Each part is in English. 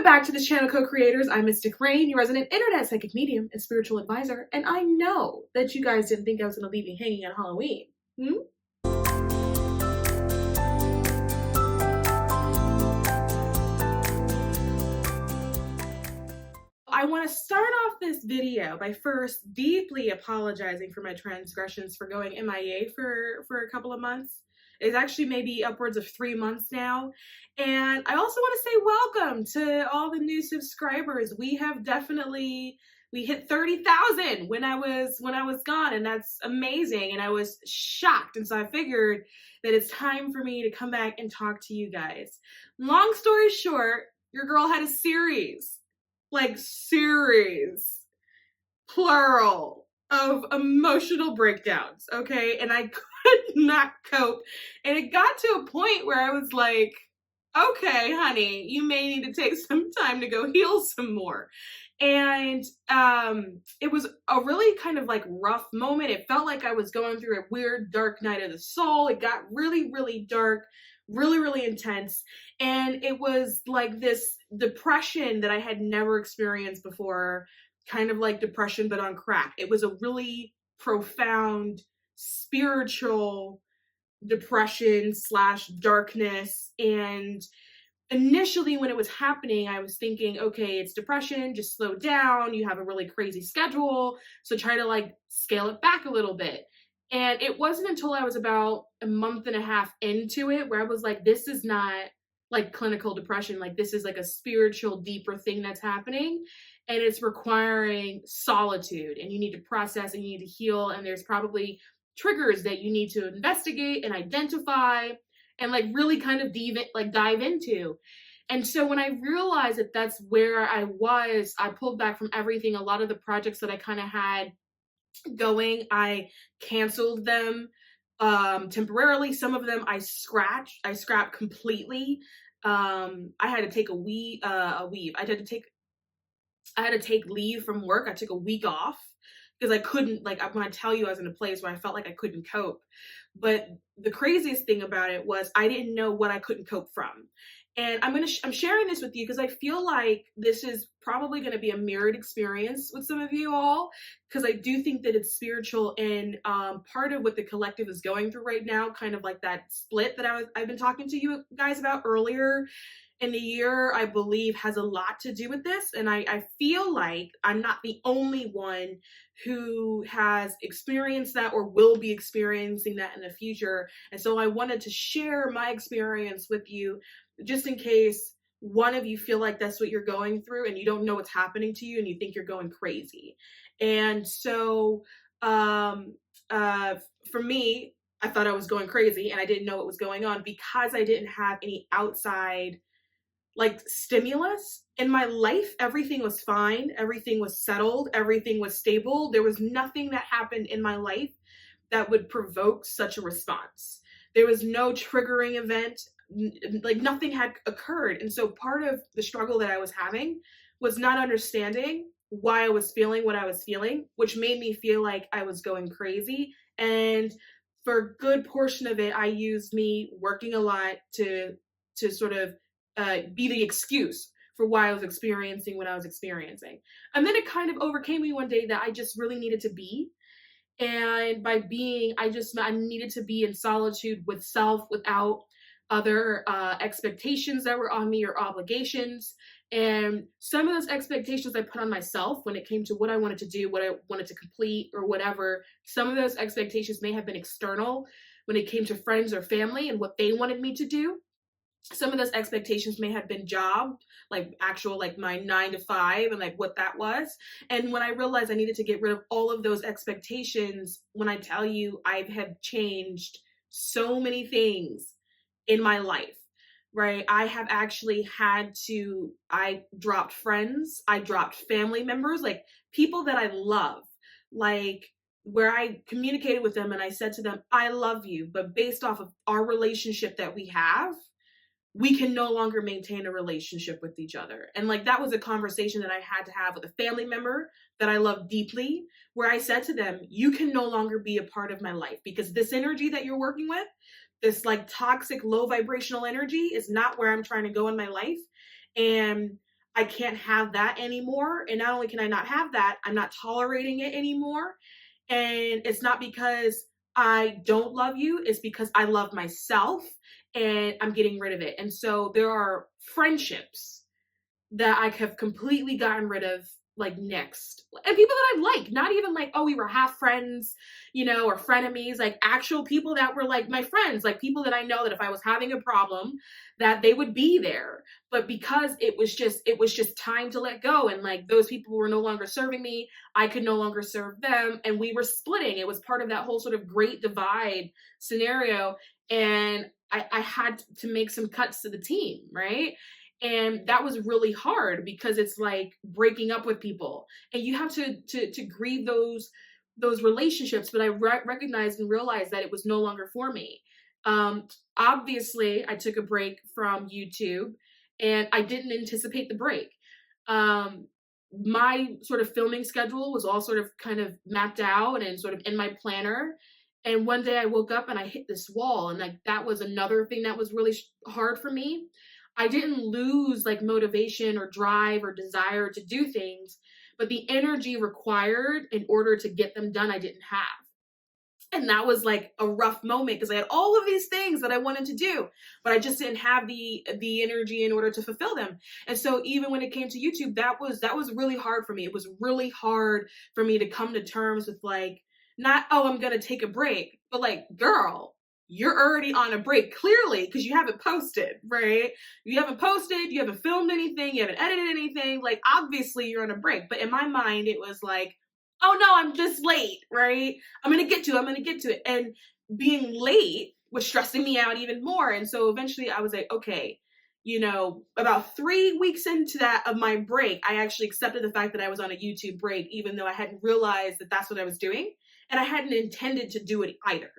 Welcome back to the channel, co-creators. I'm mysticrainn, your resident internet psychic medium and spiritual advisor, and I know that you guys didn't think I was going to leave you hanging on Halloween. I want to start off this video by first deeply apologizing for my transgressions for going MIA for a couple of months. It's actually maybe upwards of 3 months now. And I also want to say welcome to all the new subscribers. We hit 30,000 when I was gone, and that's amazing. And I was shocked. And so I figured that it's time for me to come back and talk to you guys. Long story short, your girl had a series, plural, of emotional breakdowns, okay? And I could not cope. And it got to a point where I was like, okay, honey, you may need to take some time to go heal some more. And it was a really kind of rough moment. It felt like I was going through a weird dark night of the soul. It got really, really dark, really, really intense. And it was like this depression that I had never experienced before, kind of like depression, but on crack. It was a really profound spiritual depression / darkness. And initially when it was happening, I was thinking, okay, it's depression, just slow down. You have a really crazy schedule, so try to scale it back a little bit. And it wasn't until I was about a month and a half into it where I was like, this is not clinical depression. This is a spiritual, deeper thing that's happening. And it's requiring solitude, and you need to process and you need to heal. And there's probably triggers that you need to investigate and identify and really kind of dive into. And so when I realized that that's where I was, I pulled back from everything. A lot of the projects that I kind of had going, I canceled them temporarily. Some of them I scrapped completely. I had to take I had to take leave from work. I took a week off because I couldn't, when I tell you I was in a place where I felt like I couldn't cope. But the craziest thing about it was I didn't know what I couldn't cope from. And I'm sharing this with you because I feel like this is probably going to be a mirrored experience with some of you all, because I do think that it's spiritual, and part of what the collective is going through right now, kind of like that split that I've been talking to you guys about earlier in the year, I believe has a lot to do with this. And I feel like I'm not the only one who has experienced that or will be experiencing that in the future. And so I wanted to share my experience with you, just in case one of you feel like that's what you're going through and you don't know what's happening to you and you think you're going crazy. And so for me, I thought I was going crazy and I didn't know what was going on because I didn't have any outside stimulus in my life. Everything was fine. Everything was settled. Everything was stable. There was nothing that happened in my life that would provoke such a response. There was no triggering event. Nothing had occurred. And so part of the struggle that I was having was not understanding why I was feeling what I was feeling, which made me feel like I was going crazy. And for a good portion of it, I used me working a lot to sort of be the excuse for why I was experiencing what I was experiencing. And then it kind of overcame me one day that I just really needed to be. And by being, I needed to be in solitude with self, without other expectations that were on me or obligations. And some of those expectations I put on myself when it came to what I wanted to do, what I wanted to complete or whatever. Some of those expectations may have been external when it came to friends or family and what they wanted me to do. Some of those expectations may have been job, my 9 to 5 and what that was. And when I realized I needed to get rid of all of those expectations, when I tell you I have changed so many things in my life, right? I have actually I dropped friends, I dropped family members, people that I love, where I communicated with them and I said to them, I love you, but based off of our relationship that we have, we can no longer maintain a relationship with each other. And that was a conversation that I had to have with a family member that I love deeply, where I said to them, you can no longer be a part of my life because this energy that you're working with, this toxic, low vibrational energy, is not where I'm trying to go in my life. And I can't have that anymore. And not only can I not have that, I'm not tolerating it anymore. And it's not because I don't love you, it's because I love myself and I'm getting rid of it. And so there are friendships that I have completely gotten rid of, like, next. And people that I like, not even like, oh, we were half friends, or frenemies, like actual people that were like my friends, like people that I know that if I was having a problem, that they would be there. But because it was just time to let go, and like those people were no longer serving me, I could no longer serve them, and we were splitting. It was part of that whole sort of great divide scenario. And I had to make some cuts to the team, right? And that was really hard because it's like breaking up with people, and you have to grieve those relationships. But I recognized and realized that it was no longer for me. Obviously I took a break from YouTube, and I didn't anticipate the break. My sort of filming schedule was all sort of kind of mapped out and sort of in my planner, and one day I woke up and I hit this wall, and like that was another thing that was really hard for me. I didn't lose like motivation or drive or desire to do things, but the energy required in order to get them done, I didn't have. And that was like a rough moment because I had all of these things that I wanted to do, but I just didn't have the energy in order to fulfill them. And so even when it came to YouTube, that was really hard for me. It was really hard for me to come to terms with, like, not, oh, I'm gonna take a break, but like, girl, you're already on a break clearly because you haven't posted, right? You haven't posted, you haven't filmed anything, you haven't edited anything. Like, obviously you're on a break. But in my mind, it was like, oh no, I'm just late, right? I'm gonna get to it. And being late was stressing me out even more. And so eventually I was like, okay, about 3 weeks into that of my break, I actually accepted the fact that I was on a YouTube break, even though I hadn't realized that that's what I was doing. And I hadn't intended to do it either.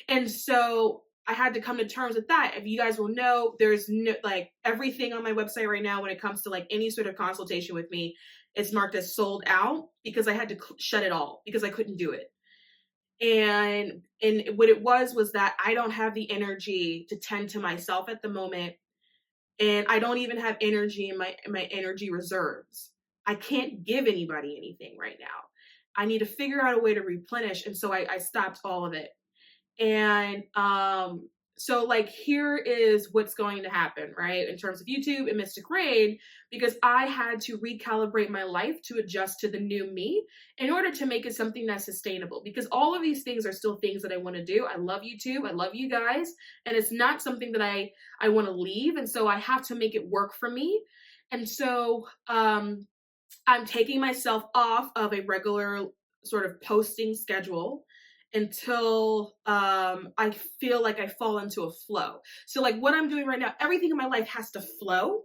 And so I had to come to terms with that. If you guys will know, there's no, like, everything on my website right now when it comes to like any sort of consultation with me, it's marked as sold out because I had to shut it all because I couldn't do it. And what it was that I don't have the energy to tend to myself at the moment, and I don't even have energy in my energy reserves. I can't give anybody anything right now. I need to figure out a way to replenish, and so I stopped all of it. And so like, here is what's going to happen, right, in terms of YouTube and Mystic Rain, because I had to recalibrate my life to adjust to the new me in order to make it something that's sustainable, because all of these things are still things that I want to do. I love YouTube, I love you guys, and it's not something that I want to leave. And so I have to make it work for me. And so I'm taking myself off of a regular sort of posting schedule until I feel like I fall into a flow. So like what I'm doing right now, everything in my life has to flow.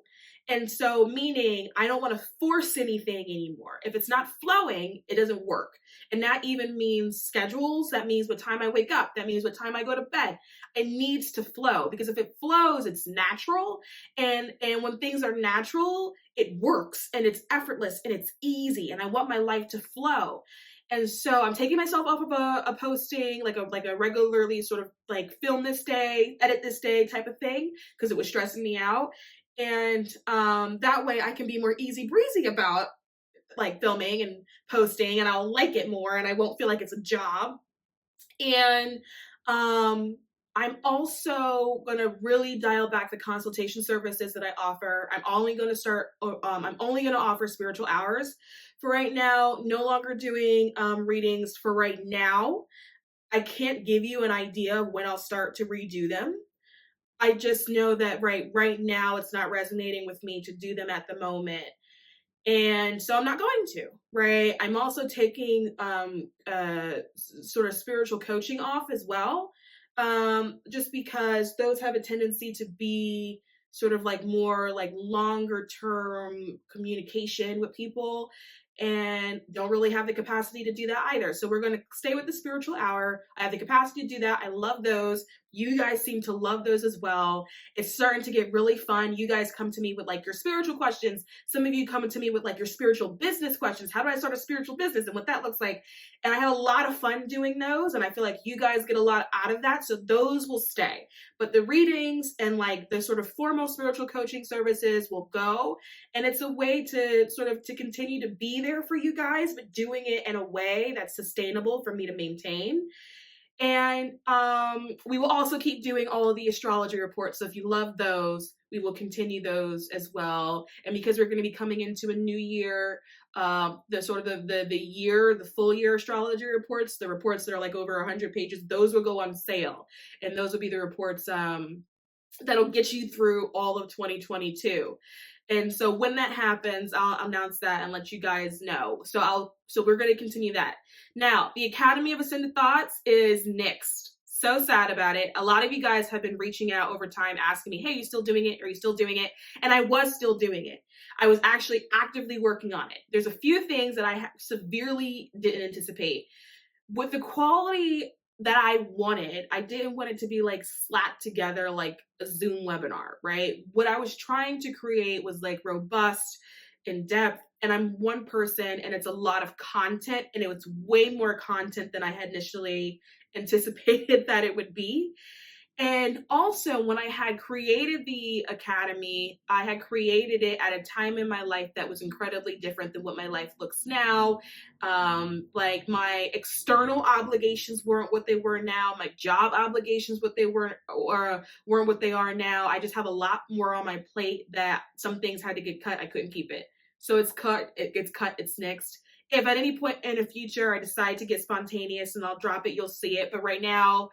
And so, meaning I don't want to force anything anymore. If it's not flowing, it doesn't work. And that even means schedules. That means what time I wake up. That means what time I go to bed. It needs to flow, because if it flows, it's natural. And when things are natural, it works and it's effortless and it's easy. And I want my life to flow. And so I'm taking myself off of a posting, like a regularly sort of like film this day, edit this day type of thing, because it was stressing me out. And that way I can be more easy breezy about like filming and posting, and I'll like it more, and I won't feel like it's a job. And I'm also going to really dial back the consultation services that I offer. I'm only going to offer spiritual hours for right now. No longer doing readings for right now. I can't give you an idea of when I'll start to redo them. I just know that right now it's not resonating with me to do them at the moment. And so I'm not going to, right? I'm also taking sort of spiritual coaching off as well, just because those have a tendency to be sort of like more like longer term communication with people, and don't really have the capacity to do that either. So we're going to stay with the spiritual hour. I have the capacity to do that. I love those. You guys seem to love those as well. It's starting to get really fun. You guys come to me with like your spiritual questions. Some of you come to me with like your spiritual business questions. How do I start a spiritual business and what that looks like? And I had a lot of fun doing those. And I feel like you guys get a lot out of that. So those will stay. But the readings and like the sort of formal spiritual coaching services will go. And it's a way to sort of to continue to be there for you guys, but doing it in a way that's sustainable for me to maintain. And we will also keep doing all of the astrology reports. So if you love those, we will continue those as well. And because we're going to be coming into a new year, the sort of the full year astrology reports, the reports that are like over 100 pages, those will go on sale. And those will be the reports that'll get you through all of 2022. And so when that happens, I'll announce that and let you guys know. So we're going to continue that. Now, the Academy of Ascended Thoughts is nixed. So sad about it. A lot of you guys have been reaching out over time asking me, hey, you still doing it? Are you still doing it? And I was still doing it. I was actually actively working on it. There's a few things that I severely didn't anticipate. With the quality that I wanted, I didn't want it to be like slapped together like a Zoom webinar, right? What I was trying to create was like robust, in depth, and I'm one person and it's a lot of content, and it was way more content than I had initially anticipated that it would be. And also, when I had created the Academy, I had created it at a time in my life that was incredibly different than what my life looks now. Like my external obligations weren't what they were now. My job obligations what they weren't or weren't what they are now. I just have a lot more on my plate that some things had to get cut. I couldn't keep it. So it's cut. It gets cut. It's nixed. If at any point in the future I decide to get spontaneous and I'll drop it, you'll see it. But right now,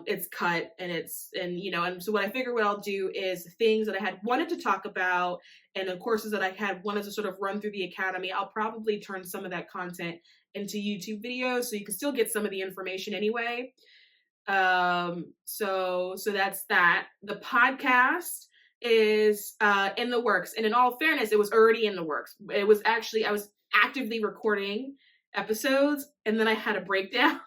it's cut, and so what I figure what I'll do is things that I had wanted to talk about and the courses that I had wanted to sort of run through the Academy, I'll probably turn some of that content into YouTube videos so you can still get some of the information anyway. So that's that. The podcast is in the works, and in all fairness, it was already in the works. It was actually, I was actively recording episodes, and then I had a breakdown.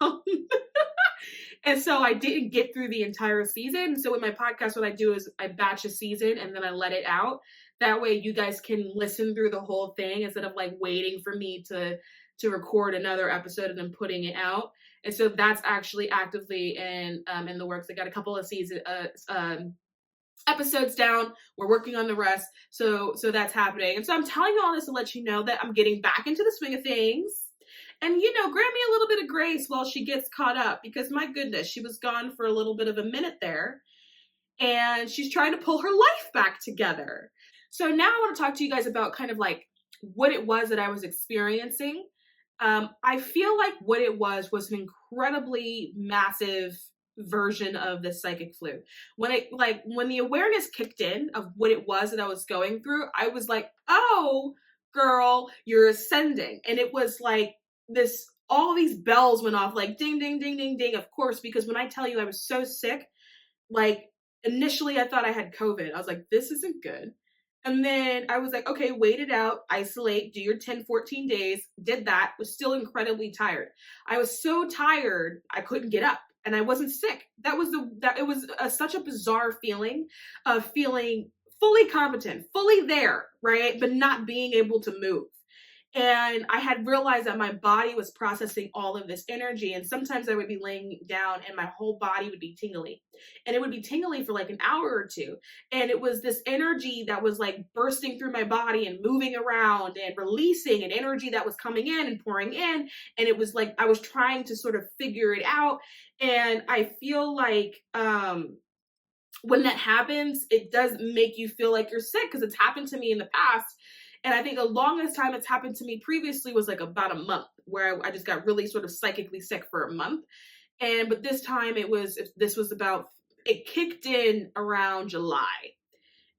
And so I didn't get through the entire season. So with my podcast, what I do is I batch a season and then I let it out. That way you guys can listen through the whole thing instead of like waiting for me to record another episode and then putting it out. And so that's actually actively in the works. I got a couple of episodes down. We're working on the rest. So that's happening. And so I'm telling you all this to let you know that I'm getting back into the swing of things. And, grant me a little bit of grace while she gets caught up, because my goodness, she was gone for a little bit of a minute there and she's trying to pull her life back together. So now I want to talk to you guys about kind of like what it was that I was experiencing. I feel like what it was an incredibly massive version of the psychic flu. When the awareness kicked in of what it was that I was going through, I was like, oh, girl, you're ascending. And it was like, all these bells went off like ding, ding, ding, ding, ding. Of course, because when I tell you I was so sick, like initially I thought I had COVID. I was like, this isn't good. And then I was like, okay, wait it out, isolate, do your 10, 14 days. Did that, was still incredibly tired. I was so tired, I couldn't get up, and I wasn't sick. It was such a bizarre feeling of feeling fully competent, fully there, right? But not being able to move. And I had realized that my body was processing all of this energy. And sometimes I would be laying down and my whole body would be tingly. And it would be tingly for like an hour or two. And it was this energy that was like bursting through my body and moving around and releasing an energy that was coming in and pouring in. And it was like I was trying to sort of figure it out. And I feel like when that happens, it does make you feel like you're sick, because it's happened to me in the past. And I think the longest time it's happened to me previously was like about a month, where I just got really sort of psychically sick for a month. But this time it kicked in around July.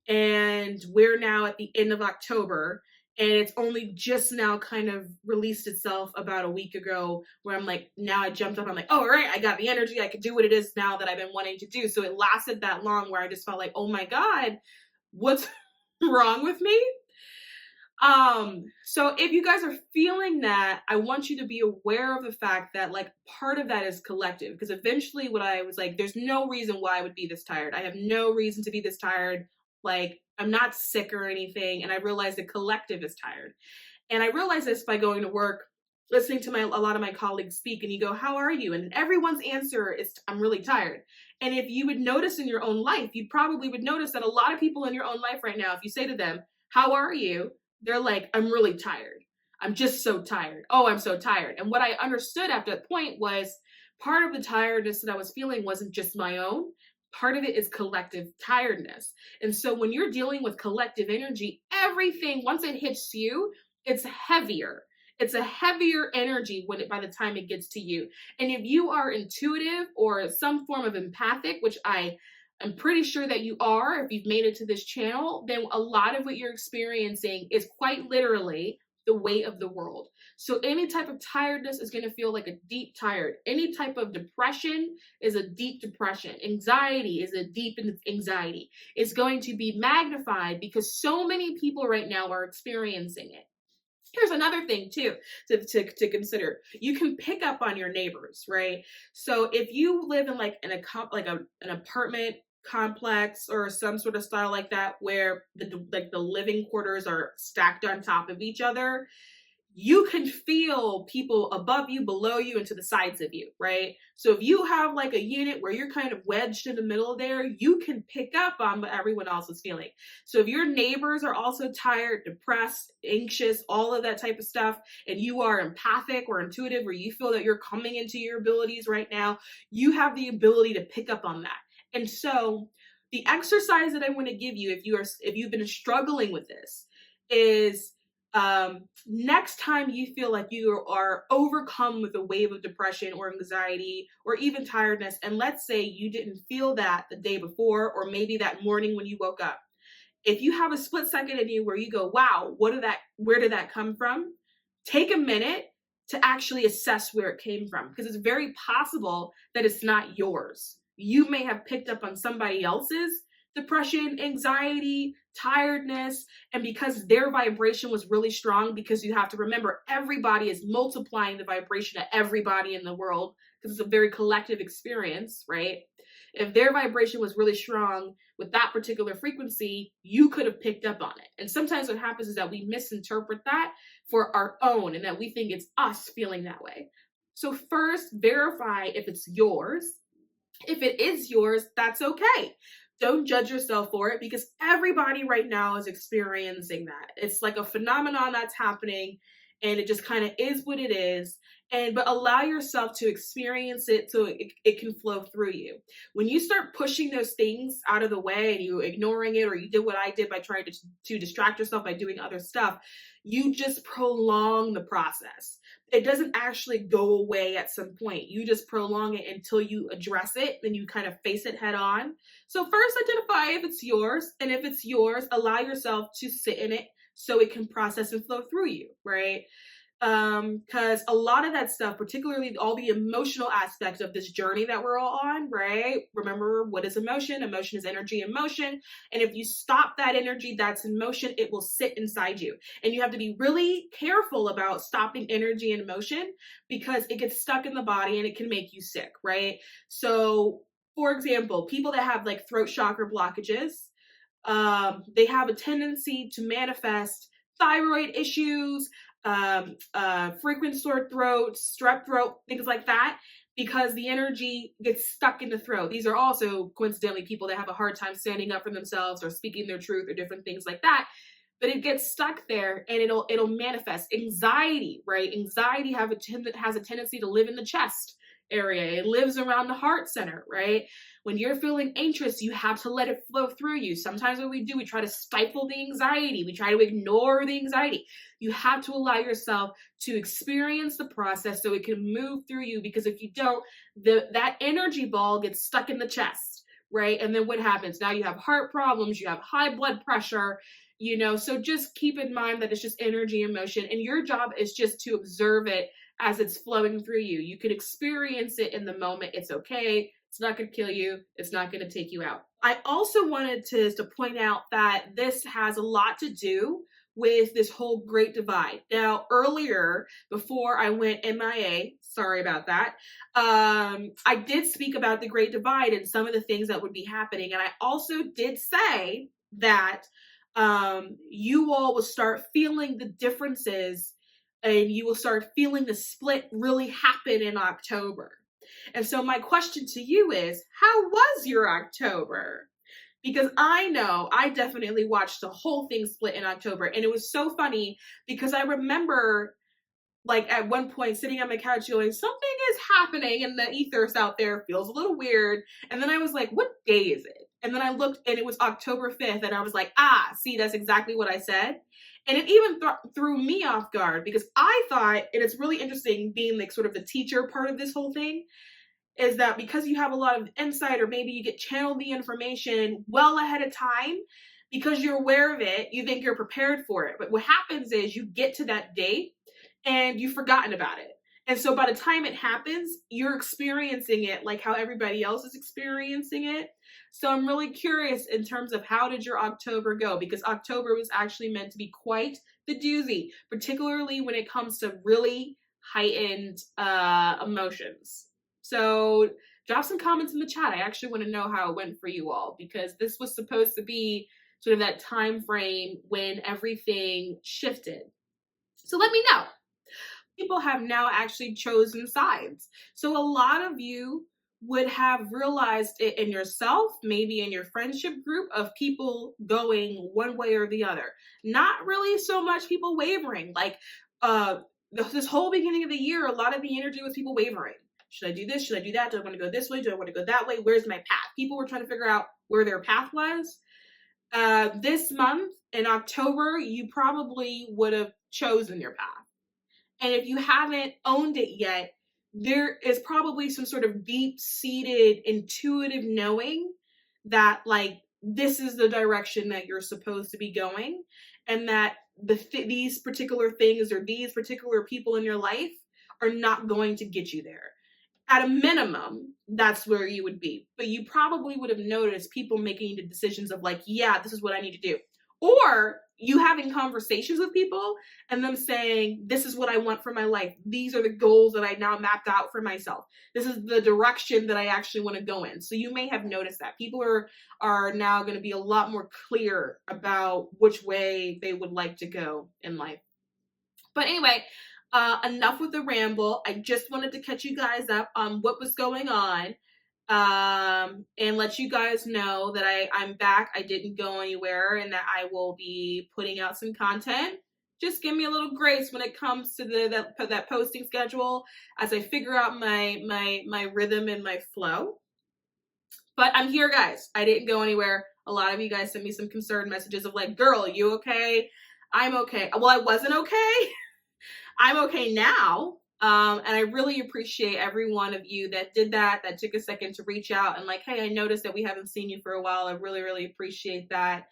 And we're now at the end of October. And it's only just now kind of released itself about a week ago, where I'm like, now I jumped up. I'm like, oh, all right, I got the energy. I could do what it is now that I've been wanting to do. So it lasted that long, where I just felt like, oh my God, what's wrong with me? So if you guys are feeling that, I want you to be aware of the fact that like part of that is collective, because eventually what I was like, there's no reason why I would be this tired. I have no reason to be this tired. Like I'm not sick or anything. And I realized the collective is tired. And I realized this by going to work, listening to a lot of my colleagues speak, and you go, how are you? And everyone's answer is, I'm really tired. And if you would notice in your own life, you probably would notice that a lot of people in your own life right now, if you say to them, how are you? They're like, I'm really tired. I'm just so tired. Oh, I'm so tired. And what I understood after that point was part of the tiredness that I was feeling wasn't just my own. Part of it is collective tiredness. And so when you're dealing with collective energy, everything, once it hits you, it's heavier. It's a heavier energy by the time it gets to you. And if you are intuitive or some form of empathic, which I'm pretty sure that you are, if you've made it to this channel, then a lot of what you're experiencing is quite literally the weight of the world. So any type of tiredness is going to feel like a deep tired. Any type of depression is a deep depression. Anxiety is a deep anxiety. It's going to be magnified because so many people right now are experiencing it. Here's another thing too to consider. You can pick up on your neighbors, right? So if you live in like an apartment complex or some sort of style like that, where the living quarters are stacked on top of each other, you can feel people above you, below you, and to the sides of you, right? So if you have like a unit where you're kind of wedged in the middle there, you can pick up on what everyone else is feeling. So if your neighbors are also tired, depressed, anxious, all of that type of stuff, and you are empathic or intuitive, or you feel that you're coming into your abilities right now, you have the ability to pick up on that. And so the exercise that I want to give you, if you've been struggling with this, is next time you feel like you are overcome with a wave of depression or anxiety or even tiredness, and let's say you didn't feel that the day before or maybe that morning when you woke up, if you have a split second in you where you go, wow, where did that come from? Take a minute to actually assess where it came from, because it's very possible that it's not yours. You may have picked up on somebody else's depression, anxiety, tiredness, and because their vibration was really strong, because you have to remember everybody is multiplying the vibration of everybody in the world, because it's a very collective experience, right? If their vibration was really strong with that particular frequency, you could have picked up on it. And sometimes what happens is that we misinterpret that for our own, and that we think it's us feeling that way. So first, verify if it's yours. If it is yours, that's okay. Don't judge yourself for it, because everybody right now is experiencing that. It's like a phenomenon that's happening, and it just kind of is what it is. But allow yourself to experience it so it can flow through you. When you start pushing those things out of the way and you ignoring it, or you did what I did by trying to distract yourself by doing other stuff, you just prolong the process. It doesn't actually go away at some point. You just prolong it until you address it, then you kind of face it head on. So first, identify if it's yours, and if it's yours, allow yourself to sit in it so it can process and flow through you, right? Because a lot of that stuff, particularly all the emotional aspects of this journey that we're all on, right? Remember, what is emotion? Emotion is energy in motion. And if you stop that energy that's in motion, it will sit inside you. And you have to be really careful about stopping energy in motion, because it gets stuck in the body and it can make you sick, right? So, for example, people that have like throat chakra blockages, they have a tendency to manifest thyroid issues, frequent sore throat, strep throat, things like that, because the energy gets stuck in the throat. These are also coincidentally people that have a hard time standing up for themselves or speaking their truth or different things like that. But it gets stuck there, and it'll manifest. Anxiety, right? Anxiety has a tendency to live in the chest area. It lives around the heart center, right? When you're feeling anxious, you have to let it flow through you. Sometimes what we do, we try to stifle the anxiety. We try to ignore the anxiety. You have to allow yourself to experience the process so it can move through you, because if you don't, that energy ball gets stuck in the chest, right? And then what happens? Now you have heart problems, you have high blood pressure, so just keep in mind that it's just energy in motion, and your job is just to observe it as it's flowing through you. You can experience it in the moment. It's okay. It's not going to kill you. It's not going to take you out. I also wanted to point out that this has a lot to do with this whole Great Divide. Now, earlier, before I went MIA, sorry about that, I did speak about the Great Divide and some of the things that would be happening. And I also did say that you all will start feeling the differences and you will start feeling the split really happen in October. And so my question to you is, how was your October? Because I know I definitely watched the whole thing split in October. And it was so funny because I remember like at one point sitting on my couch going, something is happening in the ethers out there, feels a little weird. And then I was like, what day is it? And then I looked and it was October 5th. And I was like, see, that's exactly what I said. And it even threw me off guard because I thought, and it's really interesting being like sort of the teacher part of this whole thing, is that because you have a lot of insight or maybe you get channeled the information well ahead of time, because you're aware of it, you think you're prepared for it. But what happens is you get to that date and you've forgotten about it. And so by the time it happens, you're experiencing it like how everybody else is experiencing it. So I'm really curious in terms of how did your October go? Because October was actually meant to be quite the doozy, particularly when it comes to really heightened emotions. So drop some comments in the chat. I actually want to know how it went for you all, because this was supposed to be sort of that time frame when everything shifted. So let me know. People have now actually chosen sides. So a lot of you would have realized it in yourself, maybe in your friendship group, of people going one way or the other. Not really so much people wavering. Like this whole beginning of the year, a lot of the energy was people wavering. Should I do this? Should I do that? Do I want to go this way? Do I want to go that way? Where's my path? People were trying to figure out where their path was. This month in October, you probably would have chosen your path. And if you haven't owned it yet, there is probably some sort of deep-seated intuitive knowing that like this is the direction that you're supposed to be going, and that these particular things or these particular people in your life are not going to get you there. At a minimum, that's where you would be. But you probably would have noticed people making the decisions of like, yeah, this is what I need to do. Or you having conversations with people and them saying, this is what I want for my life. These are the goals that I now mapped out for myself. This is the direction that I actually want to go in. So you may have noticed that people are now going to be a lot more clear about which way they would like to go in life. But anyway, enough with the ramble. I just wanted to catch you guys up on what was going on. And let you guys know that I'm back. I didn't go anywhere, and that I will be putting out some content. Just give me a little grace when it comes to that posting schedule as I figure out my rhythm and my flow. But I'm here, guys. I didn't go anywhere. A lot of you guys sent me some concerned messages of like, girl, you okay? I'm okay. Well, I wasn't okay. I'm okay now. And I really appreciate every one of you that did that took a second to reach out and like, hey, I noticed that we haven't seen you for a while. I really, really appreciate that.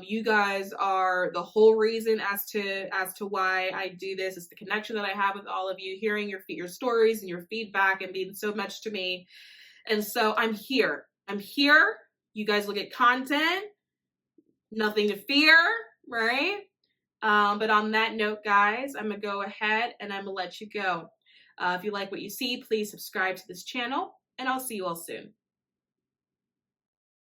You guys are the whole reason as to why I do this. It's the connection that I have with all of you, hearing your stories and your feedback and being so much to me. And so I'm here. You guys will get content. Nothing to fear, right? But on that note, guys, I'm going to go ahead and I'm going to let you go. If you like what you see, please subscribe to this channel, and I'll see you all soon.